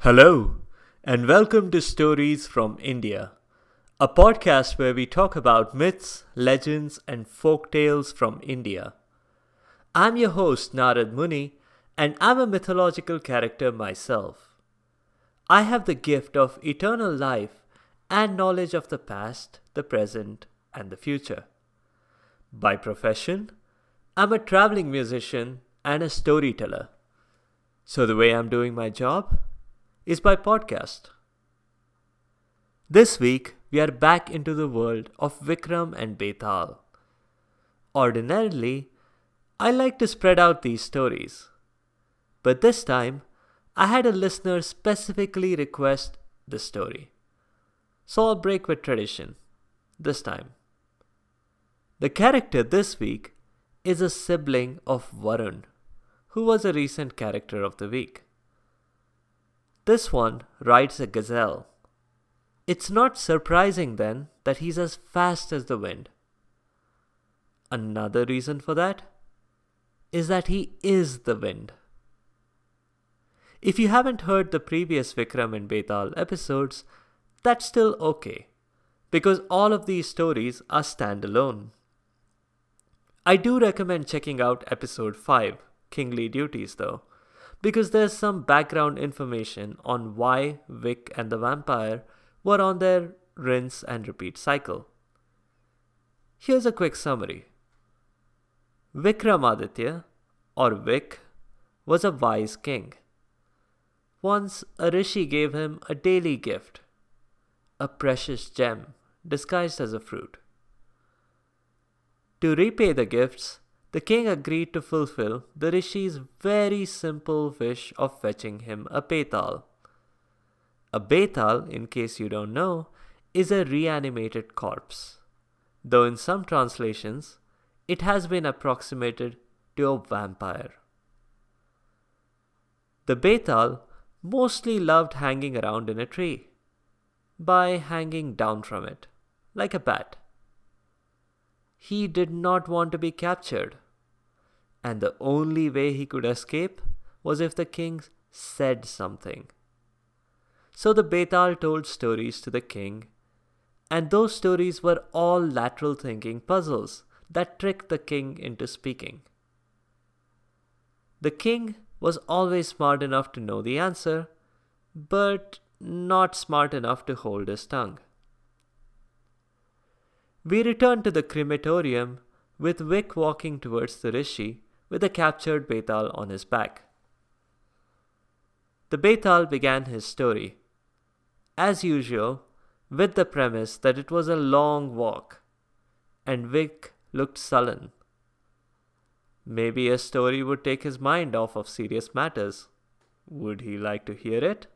Hello, and welcome to Stories from India, a podcast where we talk about myths, legends, and folk tales from India. I'm your host, Narad Muni, and I'm a mythological character myself. I have the gift of eternal life and knowledge of the past, the present, and the future. By profession, I'm a traveling musician and a storyteller. So, the way I'm doing my job is by podcast. This week, we are back into the world of Vikram and Betal. Ordinarily, I like to spread out these stories, but this time, I had a listener specifically request this story. So I'll break with tradition, this time. The character this week is a sibling of Varun, who was a recent character of the week. This one rides a gazelle. It's not surprising then that he's as fast as the wind. Another reason for that is that he is the wind. If you haven't heard the previous Vikram and Betal episodes, that's still okay, because all of these stories are standalone. I do recommend checking out episode 5, Kingly Duties though, because there's some background information on why Vic and the vampire were on their rinse and repeat cycle. Here's a quick summary. Vikramaditya, or Vic, was a wise king. Once a rishi gave him a daily gift, a precious gem disguised as a fruit. To repay the gifts, the king agreed to fulfill the rishi's very simple wish of fetching him a betal. A betal, in case you don't know, is a reanimated corpse, though in some translations, it has been approximated to a vampire. The betal mostly loved hanging around in a tree, by hanging down from it, like a bat. He did not want to be captured, and the only way he could escape was if the king said something. So the Betal told stories to the king, and those stories were all lateral thinking puzzles that tricked the king into speaking. The king was always smart enough to know the answer, but not smart enough to hold his tongue. We return to the crematorium with Vic walking towards the rishi with a captured Betal on his back. The Betal began his story, as usual, with the premise that it was a long walk, and Vic looked sullen. Maybe a story would take his mind off of serious matters. Would he like to hear it?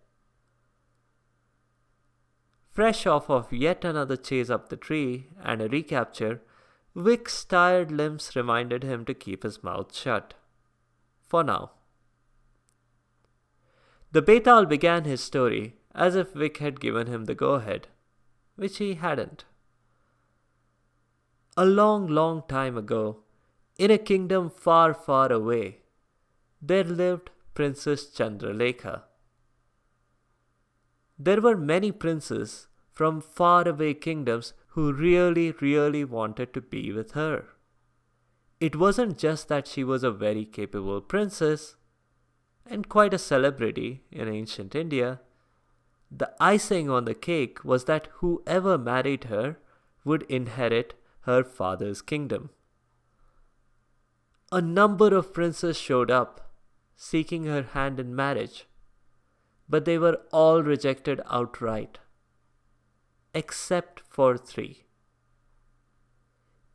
Fresh off of yet another chase up the tree and a recapture, Vic's tired limbs reminded him to keep his mouth shut. For now. The Betal began his story as if Vic had given him the go-ahead, which he hadn't. A long, long time ago, in a kingdom far, far away, there lived Princess Chandralekha. There were many princes from faraway kingdoms who really, really wanted to be with her. It wasn't just that she was a very capable princess and quite a celebrity in ancient India. The icing on the cake was that whoever married her would inherit her father's kingdom. A number of princes showed up, seeking her hand in marriage, but they were all rejected outright, except for 3.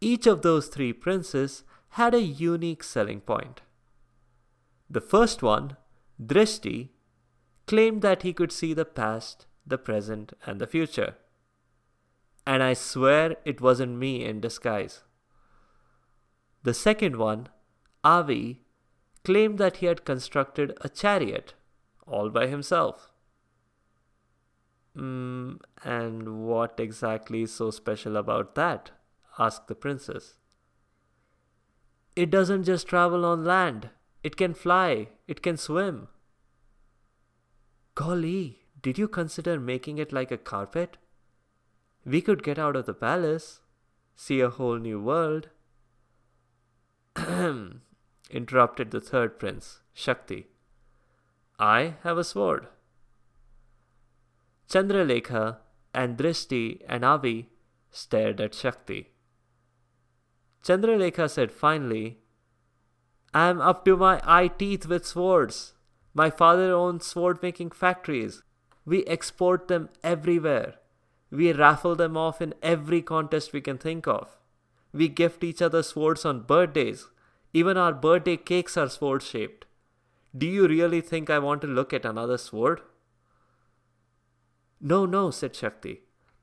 Each of those 3 princes had a unique selling point. The first one, Drishti, claimed that he could see the past, the present, and the future. And I swear it wasn't me in disguise. The second one, Avi, claimed that he had constructed a chariot all by himself. And what exactly is so special about that? Asked the princess. It doesn't just travel on land. It can fly. It can swim. Golly, did you consider making it like a carpet? We could get out of the palace, see a whole new world. Interrupted the third prince, Shakti. I have a sword. Chandralekha and Drishti and Avi stared at Shakti. Chandralekha said finally, I am up to my eye teeth with swords. My father owns sword making factories. We export them everywhere. We raffle them off in every contest we can think of. We gift each other swords on birthdays. Even our birthday cakes are sword shaped. Do you really think I want to look at another sword? No, no, said Shakti.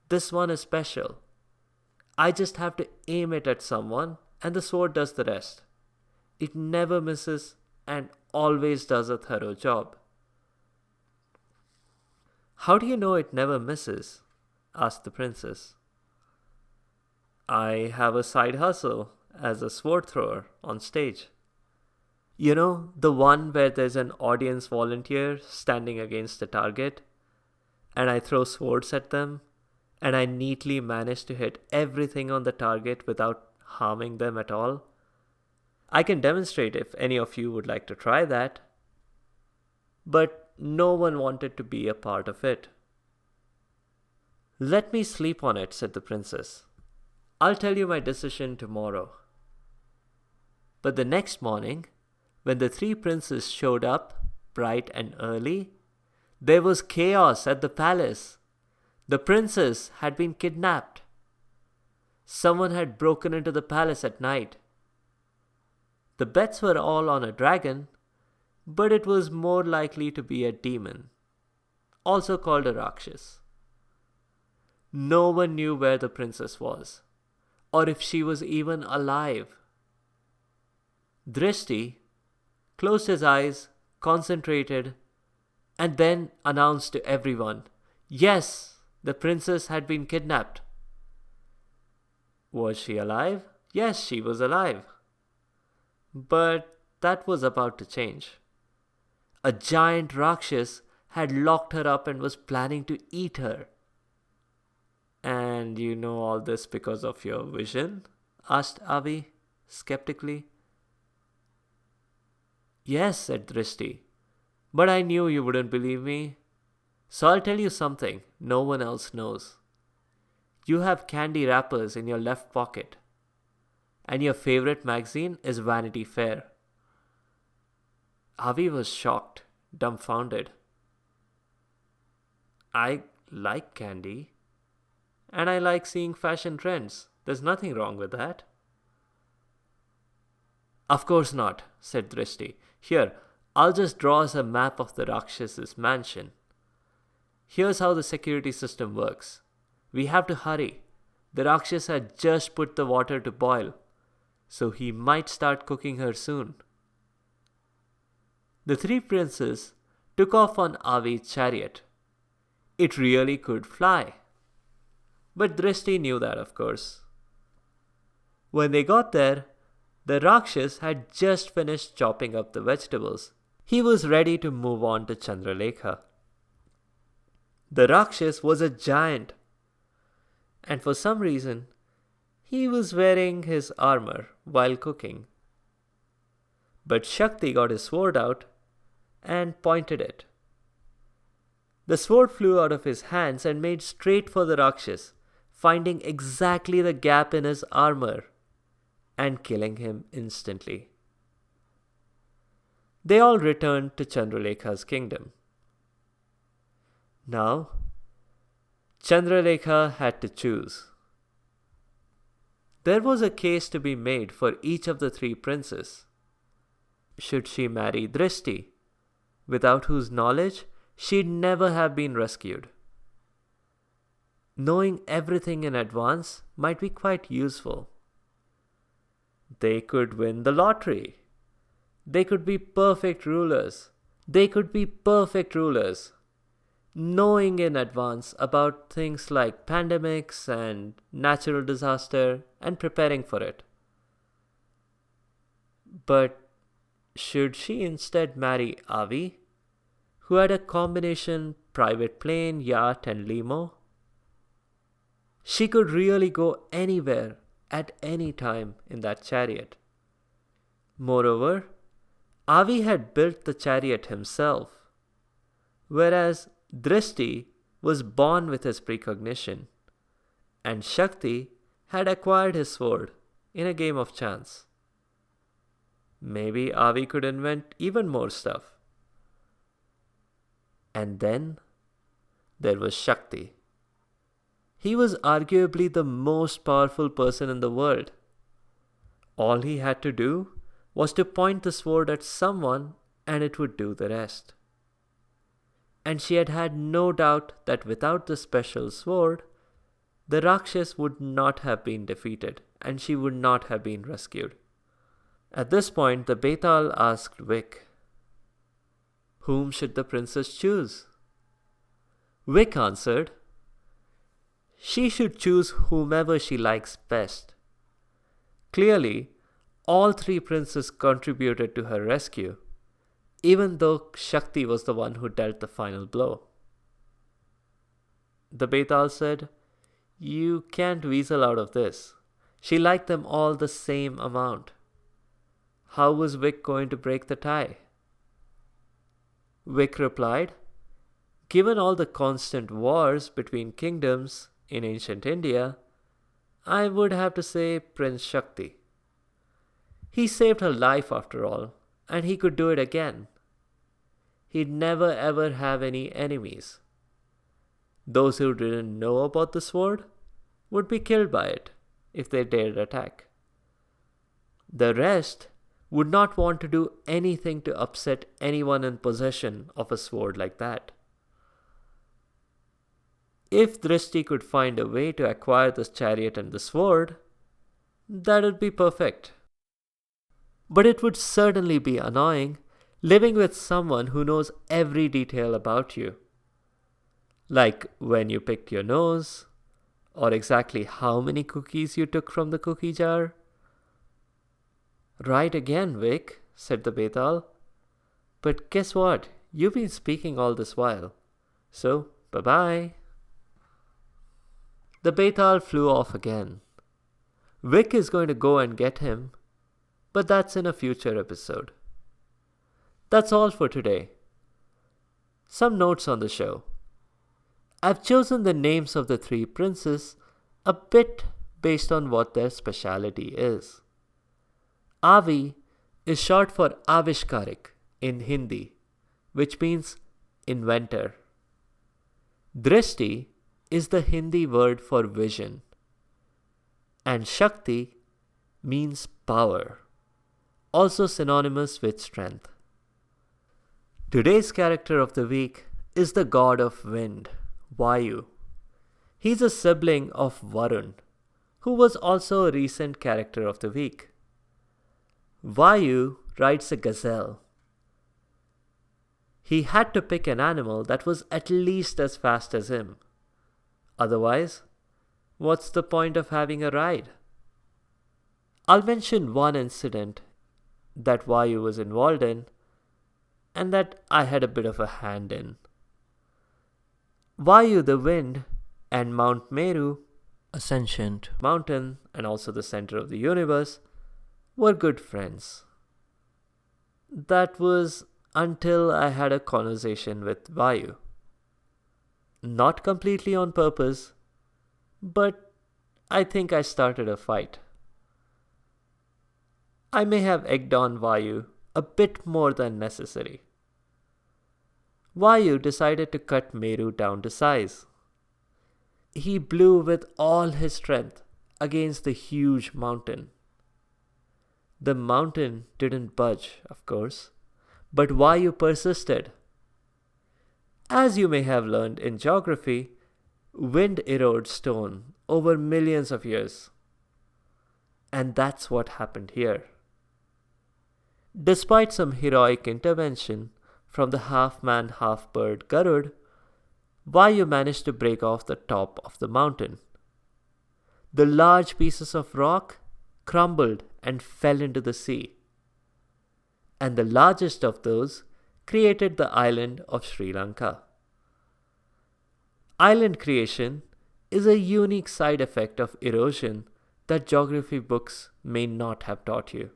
This one is special. I just have to aim it at someone and the sword does the rest. It never misses and always does a thorough job. How do you know it never misses? Asked the princess. I have a side hustle as a sword thrower on stage. You know, the one where there's an audience volunteer standing against a target, and I throw swords at them, and I neatly manage to hit everything on the target without harming them at all. I can demonstrate if any of you would like to try that. But no one wanted to be a part of it. Let me sleep on it, said the princess. I'll tell you my decision tomorrow. But the next morning, when the three princes showed up, bright and early, there was chaos at the palace. The princess had been kidnapped. Someone had broken into the palace at night. The bets were all on a dragon, but it was more likely to be a demon, also called a Rakshas. No one knew where the princess was, or if she was even alive. Drishti closed his eyes, concentrated, and then announced to everyone, yes, the princess had been kidnapped. Was she alive? Yes, she was alive. But that was about to change. A giant Rakshas had locked her up and was planning to eat her. And you know all this because of your vision? Asked Avi skeptically. Yes, said Drishti, but I knew you wouldn't believe me. So I'll tell you something no one else knows. You have candy wrappers in your left pocket, and your favorite magazine is Vanity Fair. Avi was shocked, dumbfounded. I like candy, and I like seeing fashion trends. There's nothing wrong with that. Of course not, said Drishti. Here, I'll just draw us a map of the Rakshas's mansion. Here's how the security system works. We have to hurry. The Rakshas had just put the water to boil, so he might start cooking her soon. The three princes took off on Avi's chariot. It really could fly. But Drishti knew that, of course. When they got there, the Rakshas had just finished chopping up the vegetables. He was ready to move on to Chandralekha. The Rakshas was a giant, and for some reason, he was wearing his armor while cooking. But Shakti got his sword out and pointed it. The sword flew out of his hands and made straight for the Rakshas, finding exactly the gap in his armor and killing him instantly. They all returned to Chandralekha's kingdom. Now, Chandralekha had to choose. There was a case to be made for each of the three princes. Should she marry Drishti, without whose knowledge she'd never have been rescued? Knowing everything in advance might be quite useful. They could win the lottery. They could be perfect rulers. Knowing in advance about things like pandemics and natural disaster and preparing for it. But should she instead marry Avi, who had a combination private plane, yacht, and limo. She could really go anywhere at any time in that chariot. Moreover, Avi had built the chariot himself, whereas Drishti was born with his precognition, and Shakti had acquired his sword in a game of chance. Maybe Avi could invent even more stuff. And then there was Shakti. He was arguably the most powerful person in the world. All he had to do was to point the sword at someone and it would do the rest. And she had had no doubt that without the special sword, the Rakshas would not have been defeated and she would not have been rescued. At this point, the Betal asked Vic, whom should the princess choose? Vic answered, she should choose whomever she likes best. Clearly, all three princes contributed to her rescue, even though Shakti was the one who dealt the final blow. The Betal said, you can't weasel out of this. She liked them all the same amount. How was Vic going to break the tie? Vic replied, given all the constant wars between kingdoms in ancient India, I would have to say Prince Shakti. He saved her life after all, and he could do it again. He'd never ever have any enemies. Those who didn't know about the sword would be killed by it if they dared attack. The rest would not want to do anything to upset anyone in possession of a sword like that. If Drishti could find a way to acquire this chariot and the sword, that would be perfect. But it would certainly be annoying living with someone who knows every detail about you. Like when you picked your nose, or exactly how many cookies you took from the cookie jar. Right again, Vic, said the Betal. But guess what? You've been speaking all this while. So, bye-bye. The Betal flew off again. Vic is going to go and get him, but that's in a future episode. That's all for today. Some notes on the show. I've chosen the names of the three princes a bit based on what their speciality is. Avi is short for Avishkarik in Hindi, which means inventor. Drishti is the Hindi word for vision. And Shakti means power, also synonymous with strength. Today's character of the week is the god of wind, Vayu. He's a sibling of Varun, who was also a recent character of the week. Vayu rides a gazelle. He had to pick an animal that was at least as fast as him. Otherwise, what's the point of having a ride? I'll mention one incident that Vayu was involved in and that I had a bit of a hand in. Vayu the wind and Mount Meru, a sentient mountain and also the center of the universe, were good friends. That was until I had a conversation with Vayu. Not completely on purpose, but I think I started a fight. I may have egged on Vayu a bit more than necessary. Vayu decided to cut Meru down to size. He blew with all his strength against the huge mountain. The mountain didn't budge, of course, but Vayu persisted. As you may have learned in geography, wind erodes stone over millions of years. And that's what happened here. Despite some heroic intervention from the half-man, half-bird Garud, Vayu managed to break off the top of the mountain. The large pieces of rock crumbled and fell into the sea. And the largest of those created the island of Sri Lanka. Island creation is a unique side effect of erosion that geography books may not have taught you.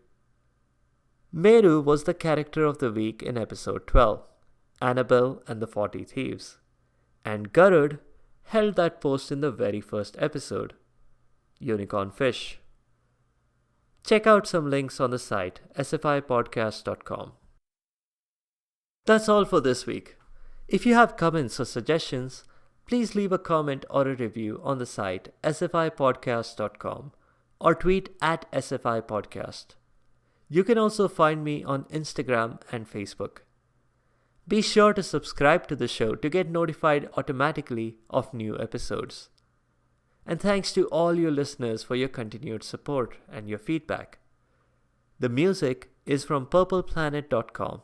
Meru was the character of the week in episode 12, Annabelle and the 40 Thieves, and Garud held that post in the very first episode, Unicorn Fish. Check out some links on the site sfipodcast.com. That's all for this week. If you have comments or suggestions, please leave a comment or a review on the site sfipodcast.com or tweet at sfipodcast. You can also find me on Instagram and Facebook. Be sure to subscribe to the show to get notified automatically of new episodes. And thanks to all your listeners for your continued support and your feedback. The music is from purpleplanet.com.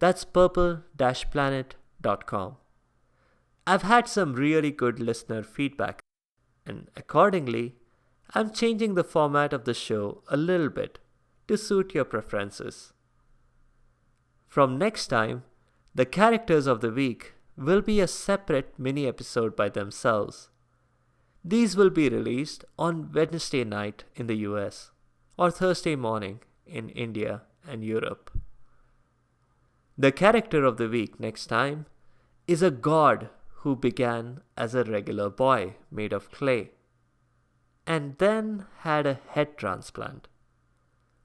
That's purple-planet.com. I've had some really good listener feedback, and accordingly, I'm changing the format of the show a little bit to suit your preferences. From next time, the characters of the week will be a separate mini episode by themselves. These will be released on Wednesday night in the US or Thursday morning in India and Europe. The character of the week next time is a god who began as a regular boy made of clay and then had a head transplant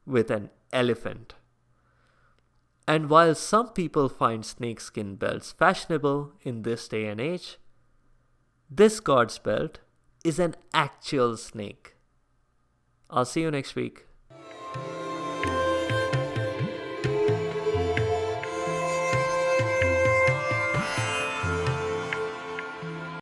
with an elephant. And while some people find snakeskin belts fashionable in this day and age, this god's belt is an actual snake. I'll see you next week.